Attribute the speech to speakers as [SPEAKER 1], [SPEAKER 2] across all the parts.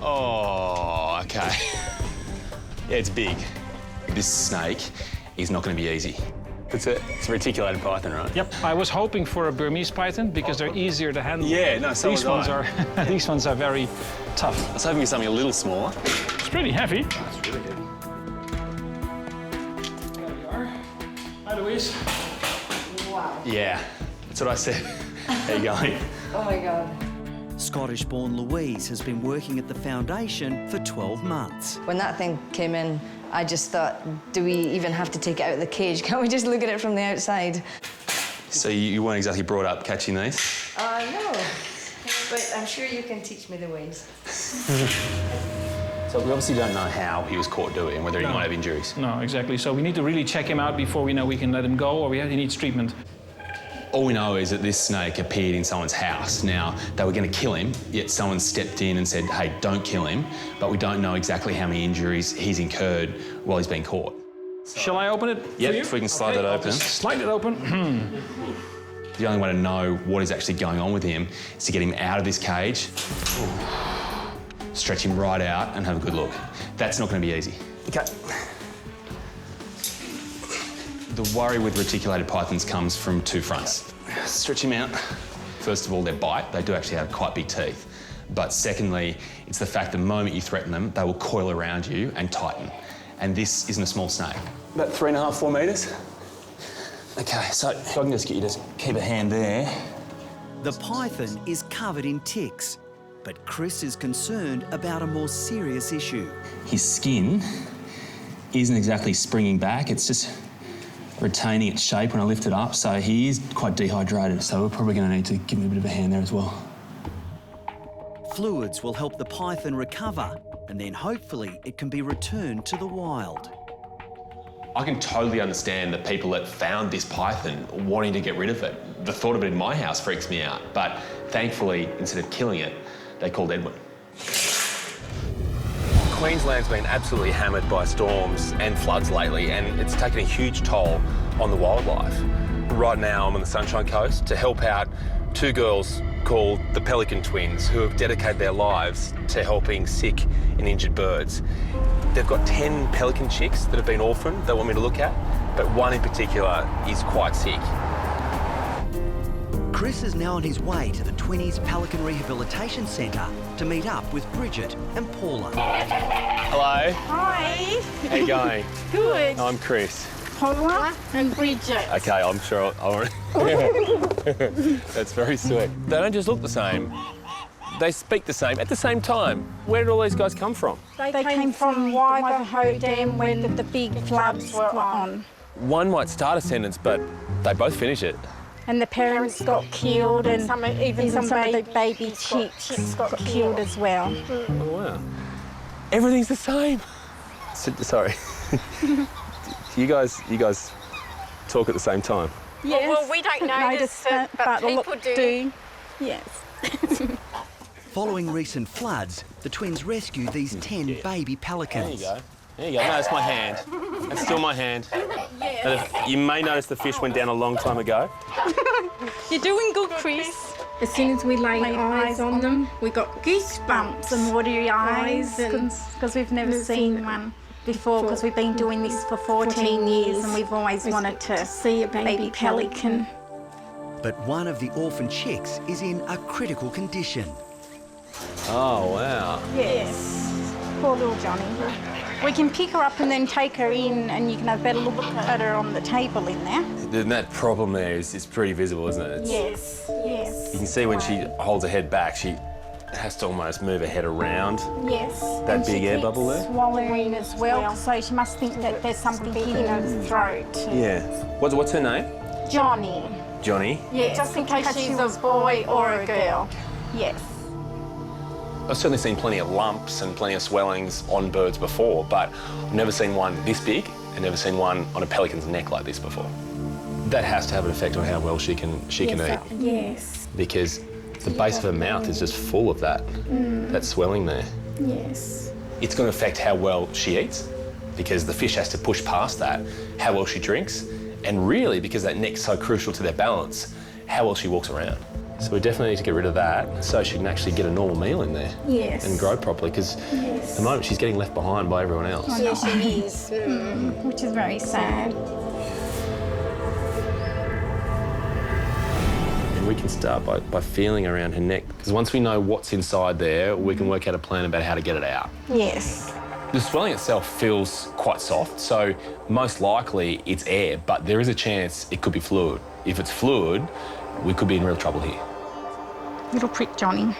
[SPEAKER 1] Oh, OK. Yeah, it's big. This snake is not going to be easy. It's a reticulated python, right?
[SPEAKER 2] Yep. I was hoping for a Burmese python because they're easier to handle.
[SPEAKER 1] Yeah, no, so
[SPEAKER 2] these ones are these ones are very tough.
[SPEAKER 1] I was hoping for something a little smaller.
[SPEAKER 2] It's pretty heavy.
[SPEAKER 1] That's really good.
[SPEAKER 2] There we are. Hi, Louise.
[SPEAKER 3] Wow.
[SPEAKER 1] Yeah, that's what I said. How you going?
[SPEAKER 3] Oh my God.
[SPEAKER 4] Scottish-born Louise has been working at the foundation for 12 months.
[SPEAKER 3] When that thing came in, I just thought, do we even have to take it out of the cage? Can't we just look at it from the outside?
[SPEAKER 1] So you weren't exactly brought up catching these?
[SPEAKER 3] No. But I'm sure you can teach me the ways.
[SPEAKER 1] So we obviously don't know how he was caught doing and whether he might have injuries.
[SPEAKER 2] No, exactly. So we need to really check him out before we know we can let him go, or he needs treatment.
[SPEAKER 1] All we know is that this snake appeared in someone's house. Now, they were going to kill him, yet someone stepped in and said, hey, don't kill him, but we don't know exactly how many injuries he's incurred while he's been caught.
[SPEAKER 2] Shall I open it for you?
[SPEAKER 1] If we can slide that
[SPEAKER 2] I'll
[SPEAKER 1] open.
[SPEAKER 2] just slide it open.
[SPEAKER 1] The only way to know what is actually going on with him is to get him out of this cage, stretch him right out and have a good look. That's not going to be easy. Okay. The worry with reticulated pythons comes from two fronts. Stretch him out. First of all, their bite. They do actually have quite big teeth. But secondly, it's the fact the moment you threaten them, they will coil around you and tighten. And this isn't a small snake. About 3.5, 4 metres. Okay, so if I can just get you to keep a hand there.
[SPEAKER 4] The python is covered in ticks, but Chris is concerned about a more serious issue.
[SPEAKER 1] His skin isn't exactly springing back, it's just retaining its shape when I lift it up, so he is quite dehydrated, so we're probably going to need to give him a bit of a hand there as well.
[SPEAKER 4] Fluids will help the python recover, and then hopefully it can be returned to the wild.
[SPEAKER 5] I can totally understand the people that found this python wanting to get rid of it. The thought of it in my house freaks me out, but thankfully, instead of killing it, they called Edwin. Queensland's been absolutely hammered by storms and floods lately, and it's taken a huge toll on the wildlife. Right now, I'm on the Sunshine Coast to help out two girls called the Pelican Twins, who have dedicated their lives to helping sick and injured birds. They've got 10 pelican chicks that have been orphaned they want me to look at, but one in particular is quite sick.
[SPEAKER 4] Chris is now on his way to the Twinnies Pelican Rehabilitation Centre to meet up with Bridget and Paula.
[SPEAKER 5] Hello.
[SPEAKER 6] Hi.
[SPEAKER 5] How you going?
[SPEAKER 6] Good.
[SPEAKER 5] I'm Chris.
[SPEAKER 6] Paula and Bridget.
[SPEAKER 5] Okay, I'm sure I'll... That's very sweet. They don't just look the same. They speak the same at the same time. Where did all these guys come from?
[SPEAKER 6] They came from Ivanhoe Dam when the big floods were on.
[SPEAKER 5] One might start a sentence, but they both finish it.
[SPEAKER 6] And the parents got killed, and even some of the baby chicks got killed as well.
[SPEAKER 5] Oh, wow. Everything's the same. Sorry. you guys talk at the same time?
[SPEAKER 6] Yes.
[SPEAKER 7] Well, we don't notice it, but people do.
[SPEAKER 6] Yes.
[SPEAKER 4] Following recent floods, the twins rescued these 10 baby pelicans.
[SPEAKER 5] There you go. There you go. No, that's my hand. That's still my hand.
[SPEAKER 7] Yeah.
[SPEAKER 5] You may notice the fish went down a long time ago.
[SPEAKER 7] You're doing good, Chris.
[SPEAKER 6] As soon as we laid eyes on them, we got goosebumps and watery eyes because we've never seen one before, because we've been doing this for 14 years and we've always wanted to see a baby pelican.
[SPEAKER 4] But one of the orphan chicks is in a critical condition.
[SPEAKER 5] Oh, wow.
[SPEAKER 6] Yes, poor little Johnny. We can pick her up and then take her in, and you can have a better look at her on the table in there.
[SPEAKER 5] Then that problem there is pretty visible, isn't it?
[SPEAKER 6] Yes, yes.
[SPEAKER 5] You can see when she holds her head back, she has to almost move her head around.
[SPEAKER 6] Yes.
[SPEAKER 5] That
[SPEAKER 6] and
[SPEAKER 5] big air bubble there?
[SPEAKER 6] Swallowing as well, so she must think that there's something in her throat.
[SPEAKER 5] Yeah. What's her name?
[SPEAKER 6] Johnny.
[SPEAKER 5] Johnny?
[SPEAKER 6] Yeah, just in case she's a boy or a girl. Yes.
[SPEAKER 5] I've certainly seen plenty of lumps and plenty of swellings on birds before, but I've never seen one this big and never seen one on a pelican's neck like this before. That has to have an effect on how well she can eat.
[SPEAKER 6] Yes.
[SPEAKER 5] Because the base of her mouth is just full of that swelling there.
[SPEAKER 6] Yes.
[SPEAKER 5] It's going to affect how well she eats, because the fish has to push past that, how well she drinks, and really, because that neck's so crucial to their balance, how well she walks around. So we definitely need to get rid of that so she can actually get a normal meal in there.
[SPEAKER 6] Yes.
[SPEAKER 5] And grow properly, because at the moment she's getting left behind by everyone else.
[SPEAKER 6] Yeah, she is. Which is very sad.
[SPEAKER 5] And we can start by feeling around her neck, because once we know what's inside there, we can work out a plan about how to get it out.
[SPEAKER 6] Yes.
[SPEAKER 5] The swelling itself feels quite soft, so most likely it's air, but there is a chance it could be fluid. If it's fluid, we could be in real trouble here.
[SPEAKER 6] Little prick Johnny.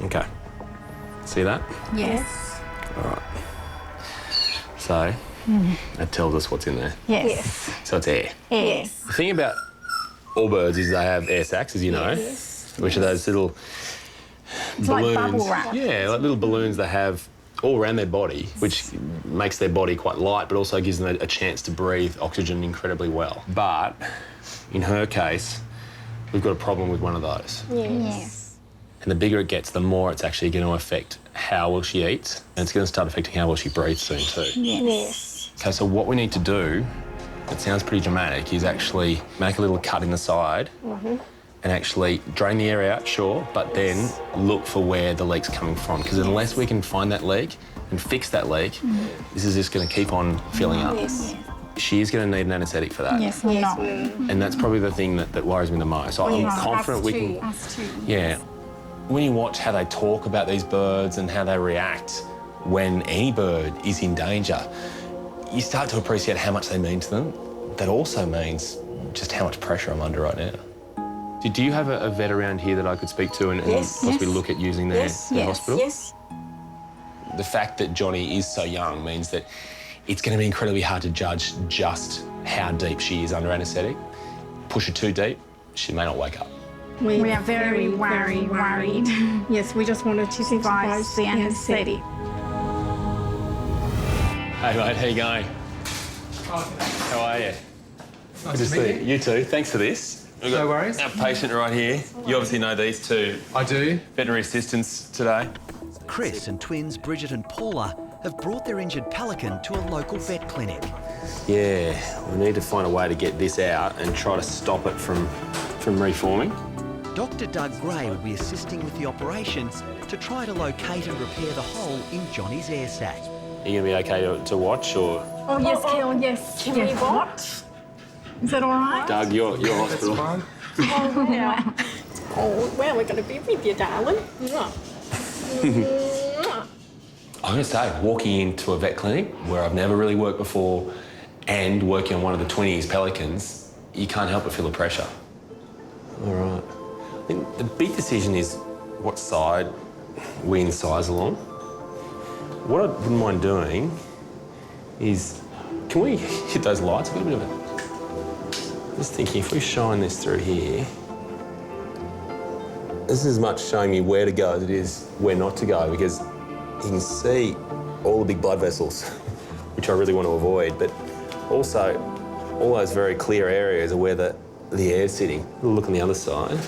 [SPEAKER 5] Okay. See that?
[SPEAKER 6] Yes.
[SPEAKER 5] All right. So, that tells us what's in there.
[SPEAKER 6] Yes.
[SPEAKER 5] So it's air.
[SPEAKER 6] Yes.
[SPEAKER 5] The thing about all birds is they have air sacs, as you know, which are those little
[SPEAKER 6] It's
[SPEAKER 5] balloons.
[SPEAKER 6] like bubble wrap.
[SPEAKER 5] Yeah, like little balloons they have all around their body, which makes their body quite light, but also gives them a chance to breathe oxygen incredibly well. But in her case, we've got a problem with one of those.
[SPEAKER 6] Yes.
[SPEAKER 5] And the bigger it gets, the more it's actually going to affect how well she eats, and it's going to start affecting how well she breathes soon too.
[SPEAKER 6] Yes.
[SPEAKER 5] Okay, so what we need to do, it sounds pretty dramatic, is actually make a little cut in the side and actually drain the air out, sure, but then look for where the leak's coming from. Because unless we can find that leak and fix that leak, this is just going to keep on filling up.
[SPEAKER 6] Yes.
[SPEAKER 5] She is going to need an anaesthetic for that.
[SPEAKER 6] Yes, we know.
[SPEAKER 5] And that's probably the thing that worries me the most. I'm confident we can...
[SPEAKER 6] Us too.
[SPEAKER 5] Yeah. When you watch how they talk about these birds and how they react when any bird is in danger, you start to appreciate how much they mean to them. That also means just how much pressure I'm under right now. Do you have a vet around here that I could speak to and possibly look at using their hospital?
[SPEAKER 6] Yes.
[SPEAKER 5] The fact that Johnny is so young means that it's going to be incredibly hard to judge just how deep she is under anaesthetic. Push her too deep, she may not wake up.
[SPEAKER 6] We are very worried. Yes, we just wanted to survive the anaesthetic.
[SPEAKER 5] Hey mate, how you going? How are you? Good to see you. You too. Thanks for this. We've got
[SPEAKER 8] No worries.
[SPEAKER 5] Our patient right here. You obviously know these two
[SPEAKER 8] I do.
[SPEAKER 5] veterinary assistants today.
[SPEAKER 4] Chris and twins Bridget and Paula have brought their injured pelican to a local vet clinic.
[SPEAKER 5] Yeah, we need to find a way to get this out and try to stop it from reforming.
[SPEAKER 4] Dr. Doug Gray will be assisting with the operation to try to locate and repair the hole in Johnny's air sac.
[SPEAKER 5] Are you going to be okay to watch, or...?
[SPEAKER 6] Oh, yes, Kel, yes. Can we watch? Is that all right?
[SPEAKER 5] Doug, your hospital.
[SPEAKER 8] Fine.
[SPEAKER 7] Oh, well, we're going to be with you, darling.
[SPEAKER 5] I'm going to say, walking into a vet clinic where I've never really worked before and working on one of the 20s pelicans, you can't help but feel the pressure. All right. I think the big decision is what side we incise along. What I wouldn't mind doing is, can we hit those lights? I've got a bit of it. Just thinking, if we shine this through here, this is as much showing me where to go as it is where not to go, because you can see all the big blood vessels, which I really want to avoid, but also all those very clear areas are where the air's sitting. We'll look on the other side.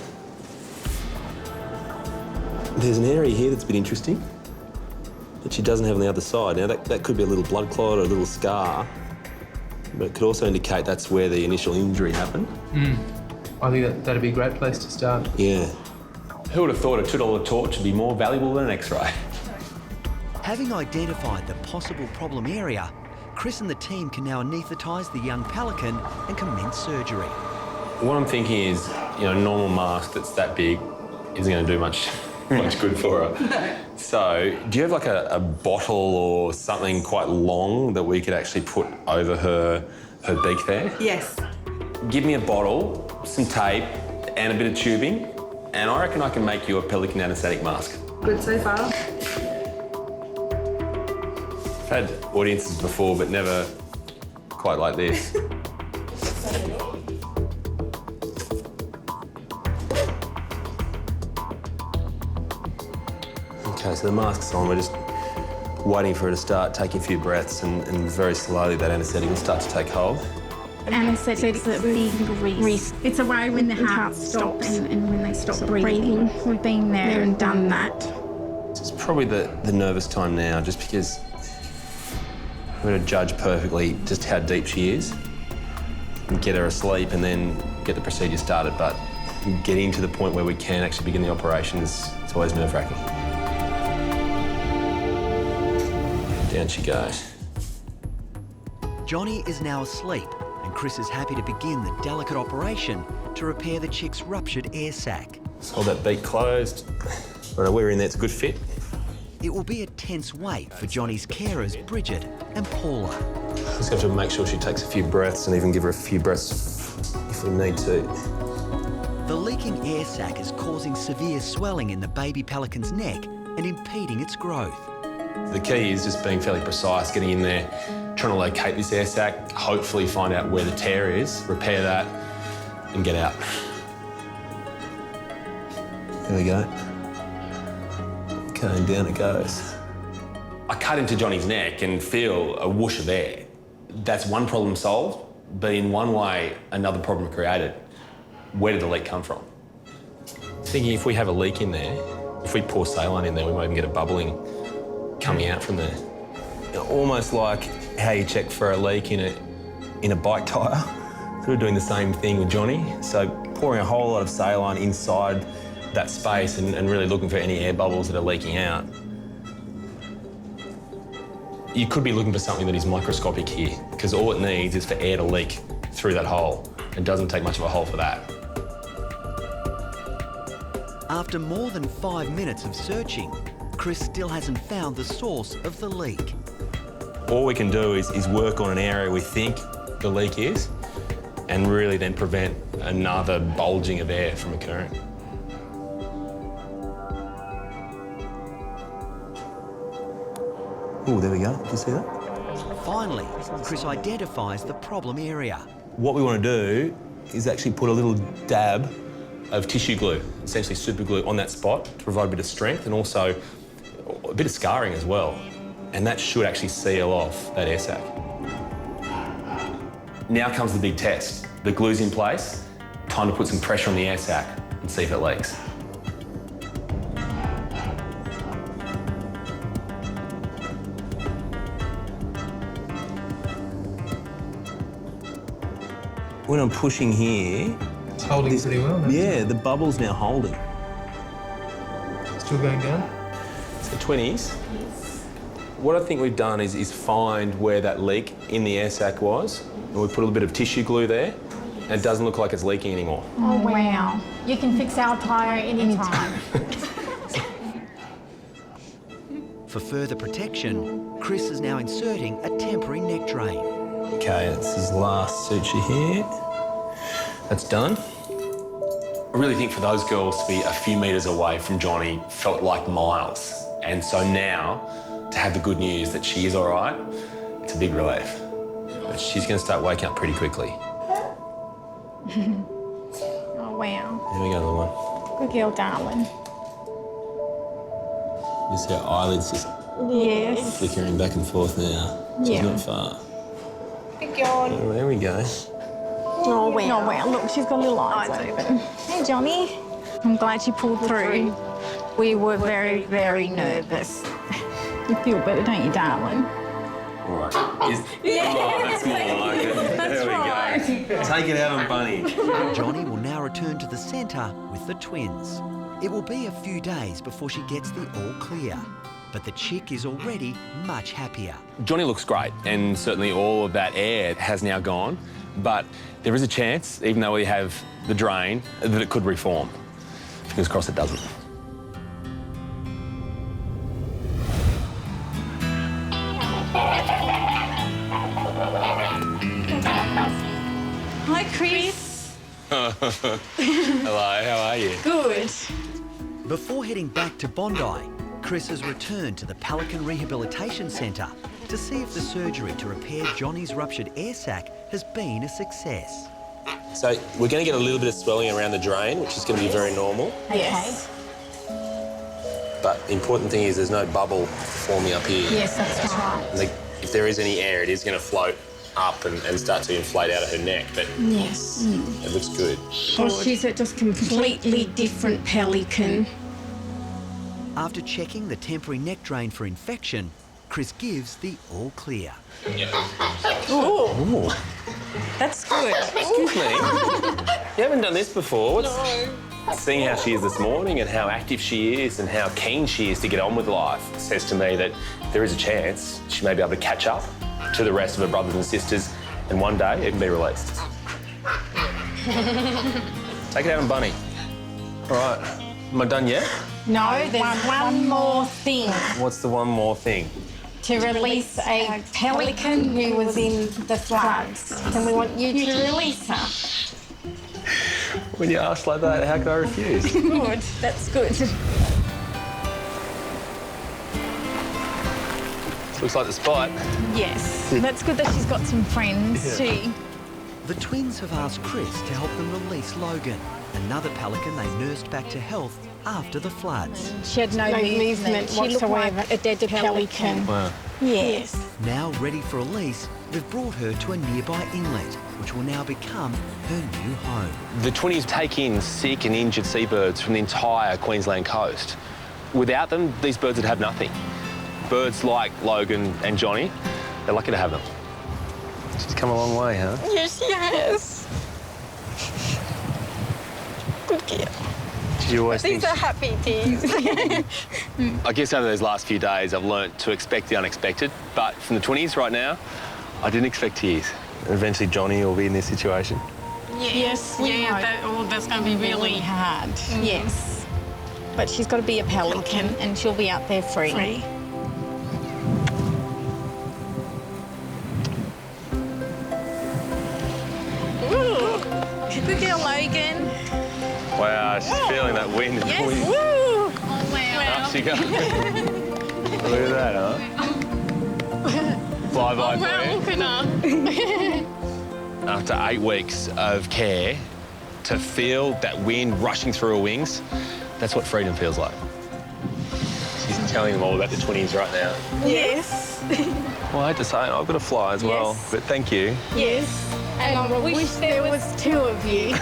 [SPEAKER 5] There's an area here that's a bit interesting that she doesn't have on the other side. Now, that could be a little blood clot or a little scar, but it could also indicate that's where the initial injury happened.
[SPEAKER 8] I think that'd be a great place to start.
[SPEAKER 5] Yeah. Who would have thought a $2 torch would be more valuable than an X-ray?
[SPEAKER 4] Having identified the possible problem area, Chris and the team can now anaesthetise the young pelican and commence surgery.
[SPEAKER 5] What I'm thinking is, a normal mask that's that big isn't going to do much good for her. So, do you have like a bottle or something quite long that we could actually put over her beak there?
[SPEAKER 9] Yes.
[SPEAKER 5] Give me a bottle, some tape, and a bit of tubing, and I reckon I can make you a pelican anaesthetic mask.
[SPEAKER 9] Good so far.
[SPEAKER 5] I've had audiences before, but never quite like this. Okay, so the mask's on. We're just waiting for her to start taking a few breaths, and very slowly that anaesthetic will start to take hold.
[SPEAKER 6] Anaesthetic's a big risk. It's a way when the heart stops and when they stop breathing. We've been there and done that.
[SPEAKER 5] It's probably the nervous time now, just because We're going to judge perfectly just how deep she is and get her asleep and then get the procedure started. But getting to the point where we can actually begin the operations, it's always nerve-wracking. Down she goes.
[SPEAKER 4] Johnny is now asleep, and Chris is happy to begin the delicate operation to repair the chick's ruptured air sac.
[SPEAKER 5] Hold that beak closed. Right, we're in there, it's a good fit.
[SPEAKER 4] It will be a tense wait for Johnny's carers, Bridget and Paula.
[SPEAKER 5] Just have to make sure she takes a few breaths and even give her a few breaths if we need to.
[SPEAKER 4] The leaking air sac is causing severe swelling in the baby pelican's neck and impeding its growth.
[SPEAKER 5] The key is just being fairly precise, getting in there, trying to locate this air sac, hopefully find out where the tear is, repair that, and get out. There we go. Okay, and down it goes. I cut into Johnny's neck and feel a whoosh of air. That's one problem solved, but in one way, another problem created. Where did the leak come from? Thinking if we have a leak in there, if we pour saline in there, we might even get a bubbling coming out from there. You know, almost like how you check for a leak in a bike tyre. So we're doing the same thing with Johnny. So pouring a whole lot of saline inside that space and really looking for any air bubbles that are leaking out. You could be looking for something that is microscopic here, because all it needs is for air to leak through that hole. It doesn't take much of a hole for that.
[SPEAKER 4] After more than 5 minutes of searching, Chris still hasn't found the source of the leak.
[SPEAKER 5] All we can do is work on an area we think the leak is and really then prevent another bulging of air from occurring. Oh, there we go. Did you see that?
[SPEAKER 4] Finally, Chris identifies the problem area.
[SPEAKER 5] What we want to do is actually put a little dab of tissue glue, essentially super glue, on that spot to provide a bit of strength and also a bit of scarring as well. And that should actually seal off that air sac. Now comes the big test. The glue's in place, time to put some pressure on the air sac and see if it leaks. When I'm pushing here...
[SPEAKER 8] It's holding pretty well, isn't it?
[SPEAKER 5] Yeah, the bubble's now holding.
[SPEAKER 8] Still going down?
[SPEAKER 5] It's the 20s. What I think we've done is find where that leak in the air sac was, and we put a little bit of tissue glue there, and it doesn't look like it's leaking anymore.
[SPEAKER 6] Oh, wow. You can fix our tyre anytime.
[SPEAKER 4] For further protection, Chris is now inserting a temporary neck drain.
[SPEAKER 5] Okay, this is the last suture here. That's done. I really think for those girls to be a few metres away from Johnny felt like miles. And so now, to have the good news that she is all right, it's a big relief. But she's going to start waking up pretty quickly.
[SPEAKER 6] Oh, wow.
[SPEAKER 5] Here we go, little one.
[SPEAKER 6] Good girl, darling.
[SPEAKER 5] You see her eyelids just
[SPEAKER 6] Yes.
[SPEAKER 5] flickering back and forth now. She's
[SPEAKER 6] Yeah.
[SPEAKER 5] not far.
[SPEAKER 6] Good girl.
[SPEAKER 5] Oh, there we go.
[SPEAKER 6] Oh, wow. Oh, wow. Look, she's got little eyes open. Hey, Johnny. I'm glad she pulled through. We were very, very nervous. You feel better, don't you, darling?
[SPEAKER 5] All right. That's more like it. There we go. Take it out on Bunny.
[SPEAKER 4] Johnny will now return to the centre with the twins. It will be a few days before she gets the all clear, but the chick is already much happier.
[SPEAKER 5] Johnny looks great, and certainly all of that air has now gone, but there is a chance, even though we have the drain, that it could reform. Fingers crossed it doesn't.
[SPEAKER 6] Hi, Chris.
[SPEAKER 5] Hello, how are you?
[SPEAKER 6] Good.
[SPEAKER 4] Before heading back to Bondi, Chris has returned to the Pelican Rehabilitation Centre to see if the surgery to repair Johnny's ruptured air sac has been a success.
[SPEAKER 5] So we're going to get a little bit of swelling around the drain, which is going to be very normal.
[SPEAKER 6] Yes.
[SPEAKER 5] But the important thing is there's no bubble forming up here.
[SPEAKER 6] Yes, that's right.
[SPEAKER 5] And if there is any air, it is going to float up and start to inflate out of her neck, but
[SPEAKER 6] Yes.
[SPEAKER 5] it looks good.
[SPEAKER 6] Oh, she's a just completely different pelican.
[SPEAKER 4] After checking the temporary neck drain for infection, Chris gives the all clear.
[SPEAKER 5] Ooh.
[SPEAKER 7] That's good.
[SPEAKER 5] Excuse me. You haven't done this before. Seeing how she is this morning and how active she is and how keen she is to get on with life says to me that there is a chance she may be able to catch up to the rest of her brothers and sisters and one day even be released. Take it out on Bunny. All right. Am I done yet?
[SPEAKER 6] No, there's one more thing.
[SPEAKER 5] What's the one more thing?
[SPEAKER 6] To release a pelican who was in the floods. And we want you to release her.
[SPEAKER 5] When you ask like that, how can I refuse?
[SPEAKER 7] Good. That's good.
[SPEAKER 5] Looks like the spot.
[SPEAKER 7] Yes. That's good that she's got some friends too.
[SPEAKER 4] The twins have asked Chris to help them release Logan, another pelican they nursed back to health after the floods.
[SPEAKER 6] She had no movement
[SPEAKER 7] She looked
[SPEAKER 6] whatsoever.
[SPEAKER 7] like a dead pelican.
[SPEAKER 5] Wow.
[SPEAKER 6] Yes.
[SPEAKER 4] Now ready for release, they've brought her to a nearby inlet, which will now become her new home.
[SPEAKER 5] The Twinnies take in sick and injured seabirds from the entire Queensland coast. Without them, these birds would have nothing. Birds like Logan and Johnny, they're lucky to have them. She's come a long way, huh?
[SPEAKER 7] Yes, she has. Good girl.
[SPEAKER 5] Did you always
[SPEAKER 7] These are happy tears.
[SPEAKER 5] I guess over those last few days, I've learnt to expect the unexpected. But from the Twinnies right now, I didn't expect tears. Eventually, Johnny will be in this situation.
[SPEAKER 7] Yes, that's going to be really hard.
[SPEAKER 6] Yes. But she's got to be a pelican and she'll be out there free.
[SPEAKER 7] Good girl, Logan.
[SPEAKER 5] Wow, she's feeling that wind.
[SPEAKER 7] Yes.
[SPEAKER 5] Wind.
[SPEAKER 7] Woo! Oh,
[SPEAKER 5] Up she goes. Look at that, huh? Fly by for you.
[SPEAKER 7] Look at her.
[SPEAKER 5] After 8 weeks of care, to feel that wind rushing through her wings, that's what freedom feels like. She's telling them all about the Twinnies right now.
[SPEAKER 7] Yes.
[SPEAKER 5] Well, I hate to say it, I've got to fly as well, but thank you.
[SPEAKER 7] Yes. And I wish there was 2 of you.